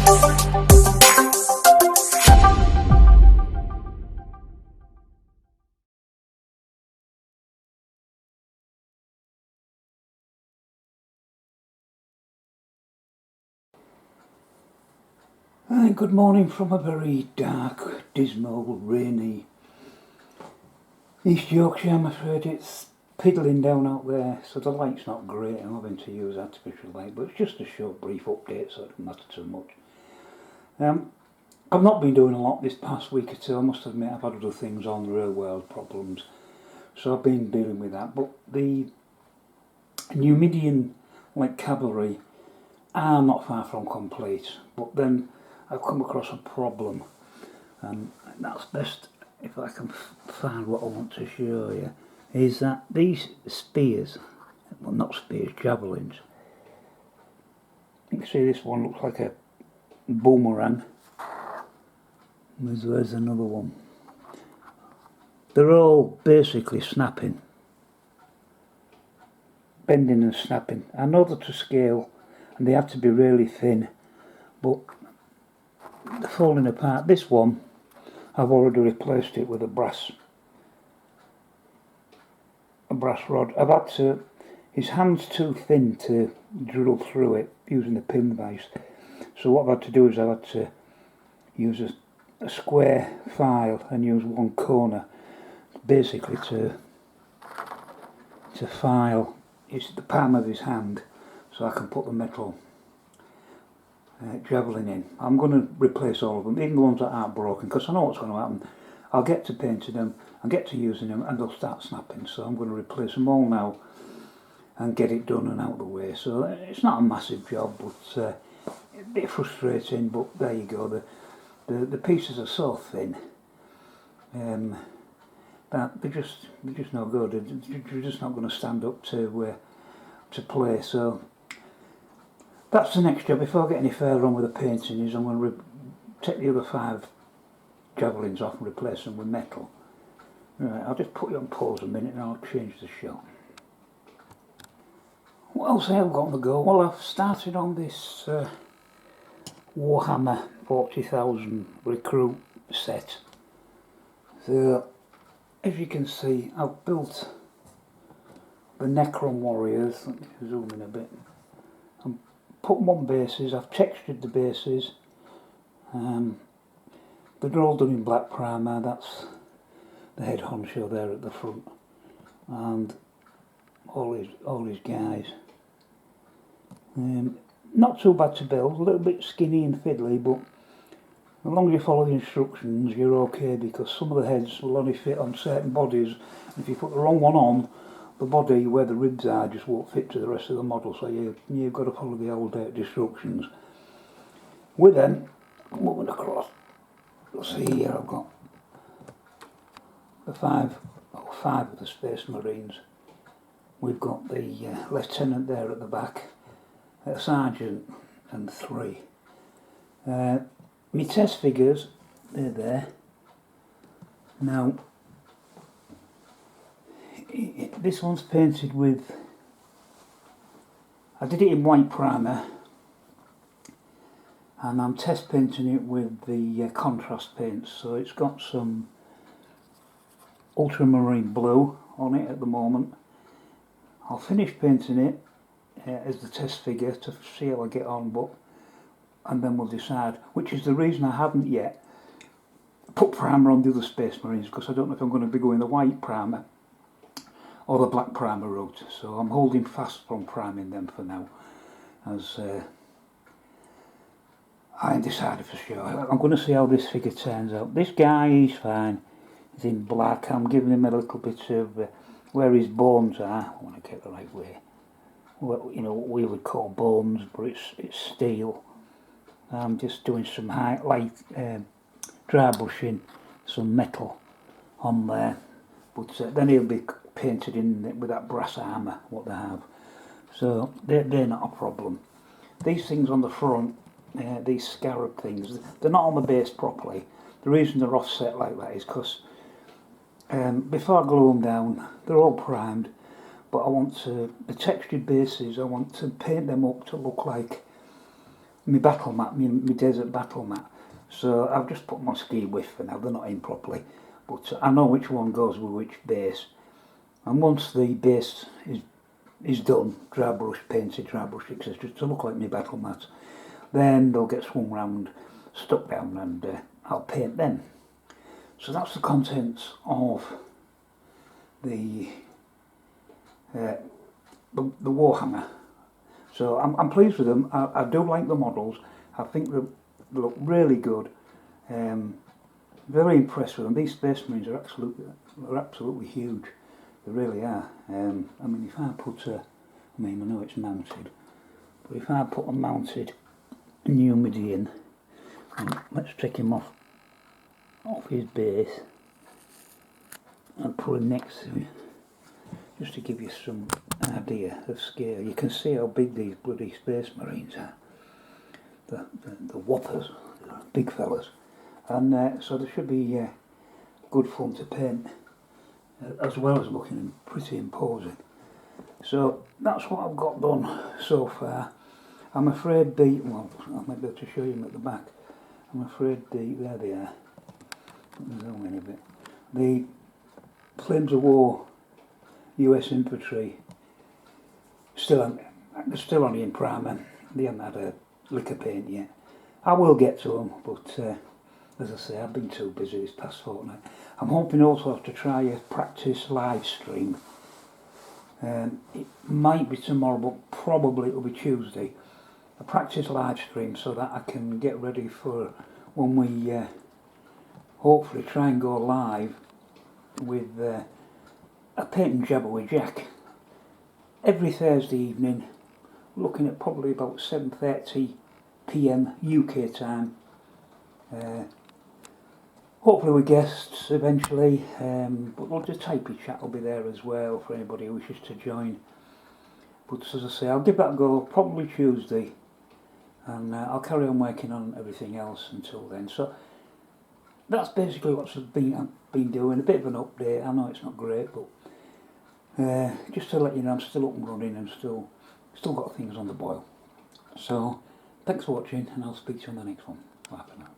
Hi, good morning from a very dark, dismal, rainy East Yorkshire. I'm afraid it's piddling down out there, so the light's not great. I'm having to use artificial light, but it's just a short, brief update, so it doesn't matter too much. I've not been doing a lot this past week or two. I must admit I've had other things on, real world problems, so I've been dealing with that. But the Numidian like cavalry are not far from complete, but then I've come across a problem, and that's best if I can find what I want to show you, is that these spears, well not spears, javelins, you can see this one looks like a boomerang, there's another one. They're all basically snapping, bending and snapping. I know they're to scale and they have to be really thin, but they're falling apart. This one, I've already replaced it with a brass rod. I've had to, his hand's too thin to drill through it using a pin vise. So what I've had to do is I've had to use a square file and use one corner basically to file the palm of his hand so I can put the metal javelin in. I'm going to replace all of them, even the ones that aren't broken, because I know what's going to happen. I'll get to painting them, I'll get to using them, and they'll start snapping. So I'm going to replace them all now and get it done and out of the way. So it's not a massive job, but a bit frustrating. But there you go. The pieces are so thin that they're just no good. They're just not going to stand up to play. So that's the next job. Before I get any further on with the painting, is I'm going to take the other 5 javelins off and replace them with metal. Right, I'll just put you on pause a minute and I'll change the shot. What else have I got on the go? Well, I've started on this Warhammer 40,000 recruit set. So, as you can see, I've built the Necron warriors. Let me zoom in a bit. Put them on bases. I've textured the bases. They're all done in black primer. That's the head honcho there at the front, and all his guys. Not too bad to build. A little bit skinny and fiddly, but as long as you follow the instructions, you're okay, because some of the heads will only fit on certain bodies. If you put the wrong one on, the body where the ribs are just won't fit to the rest of the model, so you've got to follow the old instructions. With them, moving across, you'll see here I've got the five of the Space Marines. We've got the lieutenant there at the back, a sergeant, and 3. My test figures, they're there. Now, this one's painted with, I did it in white primer, and I'm test painting it with the contrast paints, so it's got some ultramarine blue on it at the moment. I'll finish painting it as the test figure to see how I get on, and then we'll decide, which is the reason I haven't yet put primer on the other Space Marines, because I don't know if I'm going to be going the white primer or the black primer route, so I'm holding fast from priming them for now, as I ain't decided for sure. I'm going to see how this figure turns out. This guy, he's fine, he's in black. I'm giving him a little bit of where his bones are. I want to get the right way. Well, you know what we would call bones, but it's steel. I'm just doing some light dry brushing, some metal on there, but then he'll be painted in with that brass armour what they have, so they're not a problem. These things on the front, these scarab things, they're not on the base properly. The reason they're offset like that is because before I glue them down, they're all primed, but I want the textured bases, I want to paint them up to look like my battle mat, my desert battle mat. So I've just put my ski with for now. They're not in properly, but I know which one goes with which base. And once the base is done, dry brush, painted, dry brush, etc., to look like my battle mats, then they'll get swung round, stuck down, and I'll paint them. So that's the contents of the Warhammer. So I'm pleased with them. I do like the models. I think they look really good. Very impressed with them. These Space Marines are absolutely huge. They really are. I mean, if I put I know it's mounted, but if I put a mounted Numidian in, and let's take him off his base and put him next to him, just to give you some idea of scale. You can see how big these bloody Space Marines are. The whoppers, big fellas. And so they should be good fun to paint, as well as looking pretty imposing. So that's what I've got done so far. I'm afraid well, I might be able to show you them at the back. I'm afraid there they are. Zoom in a bit. The Flames of War US infantry still only in primer. They haven't had a lick of paint yet. I will get to them, but as I say, I've been too busy this past fortnight. I'm hoping also to try a practice live stream. It might be tomorrow, but probably it'll be Tuesday. A practice live stream so that I can get ready for when we hopefully try and go live with a paint and jabber with Jack. Every Thursday evening, looking at probably about 7:30 PM UK time. Hopefully with guests eventually, but we'll just typey chat will be there as well for anybody who wishes to join. But as I say, I'll give that a go probably Tuesday, and I'll carry on working on everything else until then. So that's basically what I've been doing. A bit of an update. I know it's not great, but just to let you know, I'm still up and running and still got things on the boil. So thanks for watching, and I'll speak to you on the next one. Bye for now.